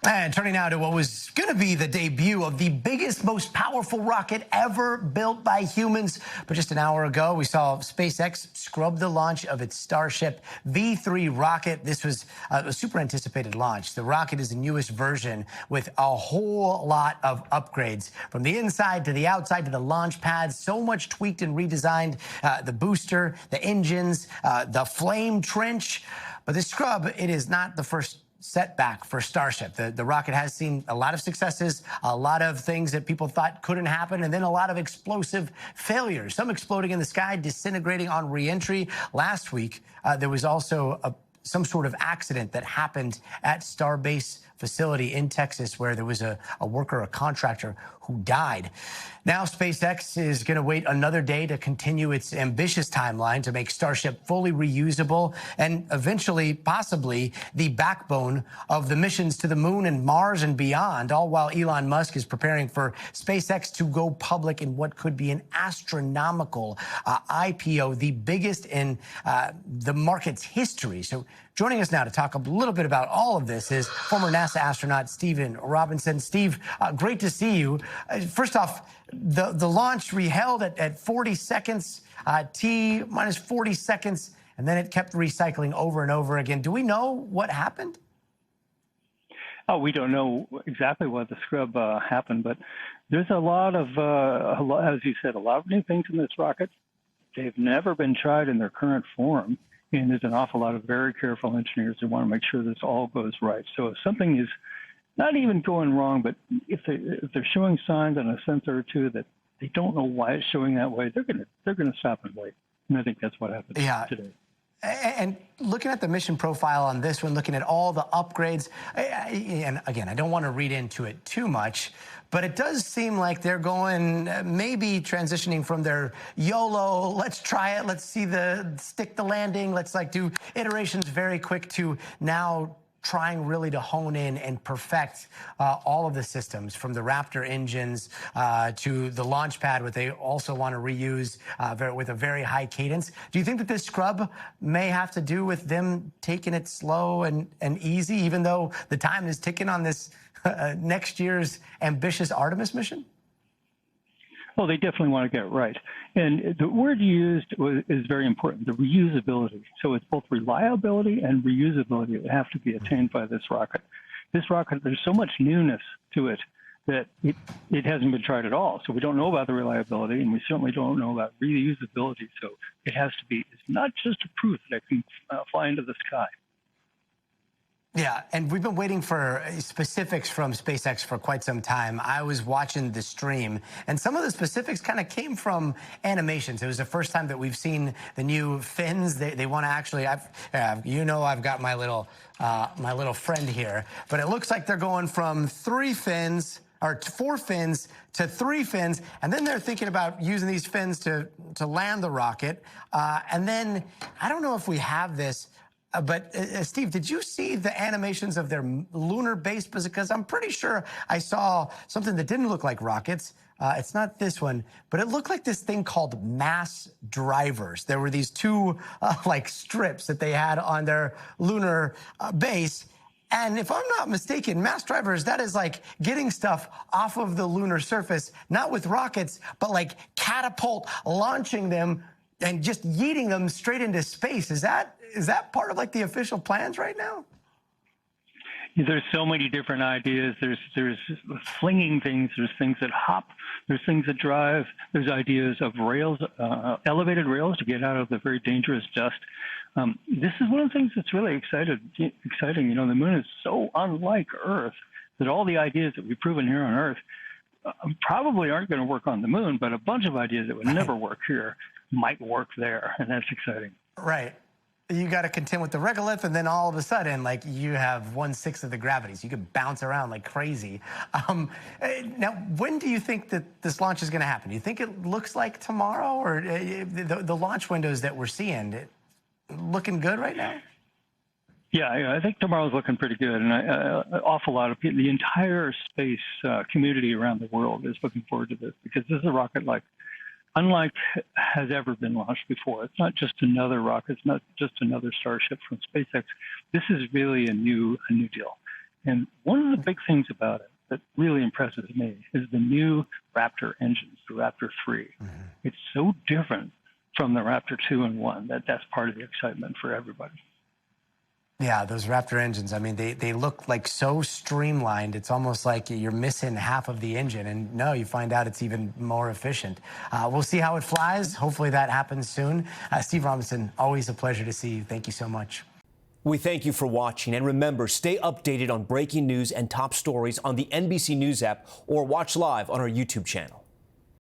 And turning now to what was going to be the debut of the biggest, most powerful rocket ever built by humans. But just an hour ago, we saw SpaceX scrub the launch of its Starship V3 rocket. This was a super anticipated launch. The rocket is the newest version with a whole lot of upgrades from the inside to the outside to the launch pads. So much tweaked and redesigned. The booster, the engines, the flame trench. But the scrub, it is not the first setback for Starship. The rocket has seen a lot of successes, a lot of things that people thought couldn't happen, and then a lot of explosive failures, some exploding in the sky, disintegrating on re-entry. Last week, there was also some sort of accident that happened at Starbase facility in Texas where there was a worker, a contractor, who died. Now SpaceX is going to wait another day to continue its ambitious timeline to make Starship fully reusable and eventually, possibly, the backbone of the missions to the moon and Mars and beyond, all while Elon Musk is preparing for SpaceX to go public in what could be an astronomical IPO, the biggest in the market's history. So joining us now to talk a little bit about all of this is former NASA astronaut Stephen Robinson. Steve, great to see you. First off, the launch we held at 40 seconds, T minus 40 seconds, and then it kept recycling over and over again. Do we know what happened? Oh, we don't know exactly what the scrub happened, but there's a lot of, as you said, a lot of new things in this rocket. They've never been tried in their current form, and there's an awful lot of very careful engineers who want to make sure this all goes right. So if something is not even going wrong, but if they're showing signs on a sensor or two that they don't know why it's showing that way, they're gonna stop and wait. And I think that's what happened today. And looking at the mission profile on this one, looking at all the upgrades, and again, I don't want to read into it too much, but it does seem like they're going, maybe transitioning from their YOLO, let's try it, let's see stick the landing, let's do iterations very quick, to now trying really to hone in and perfect all of the systems, from the Raptor engines to the launch pad, what they also want to reuse with a very high cadence. Do you think that this scrub may have to do with them taking it slow and easy, even though the time is ticking on this next year's ambitious Artemis mission? Well, they definitely want to get it right. And the word used is very important, the reusability. So it's both reliability and reusability that have to be attained by this rocket. This rocket, there's so much newness to it that it hasn't been tried at all. So we don't know about the reliability, and we certainly don't know about reusability. So it has to be, it's not just a proof that it can fly into the sky. Yeah, and we've been waiting for specifics from SpaceX for quite some time. I was watching the stream, and some of the specifics kind of came from animations. It was the first time that we've seen the new fins. They want to actually, I've got my little friend here, but it looks like they're going from 4 fins to 3 fins, and then they're thinking about using these fins to land the rocket. And then, I don't know if we have this, but Steve, did you see the animations of their lunar base? Because I'm pretty sure I saw something that didn't look like rockets. It's not this one, but it looked like this thing called mass drivers. There were these two strips that they had on their lunar base. And if I'm not mistaken, mass drivers, that is like getting stuff off of the lunar surface, not with rockets, but like catapult launching them and just yeeting them straight into space. Is that part of the official plans right now? There's so many different ideas. There's flinging things. There's things that hop. There's things that drive. There's ideas of rails, elevated rails to get out of the very dangerous dust. This is one of the things that's really exciting. You know, the moon is so unlike Earth that all the ideas that we've proven here on Earth probably aren't going to work on the moon, but a bunch of ideas that would never work here might work there, and that's exciting. Right. You got to contend with the regolith, and then all of a sudden, you have 1/6 of the gravity, so you can bounce around like crazy. Now, when do you think that this launch is going to happen? Do you think it looks like tomorrow, or the launch windows that we're seeing, looking good right now? Yeah, I think tomorrow's looking pretty good, and an awful lot of people, the entire space community around the world is looking forward to this, because this is a rocket unlike has ever been launched before. It's not just another rocket. It's not just another Starship from SpaceX. This is really a new deal. And one of the big things about it that really impresses me is the new Raptor engines, the Raptor 3. It's so different from the Raptor 2 and 1 that's part of the excitement for everybody. Yeah, those Raptor engines, I mean, they look like so streamlined. It's almost like you're missing half of the engine. And no, you find out it's even more efficient. We'll see how it flies. Hopefully that happens soon. Steve Robinson, always a pleasure to see you. Thank you so much. We thank you for watching. And remember, stay updated on breaking news and top stories on the NBC News app or watch live on our YouTube channel.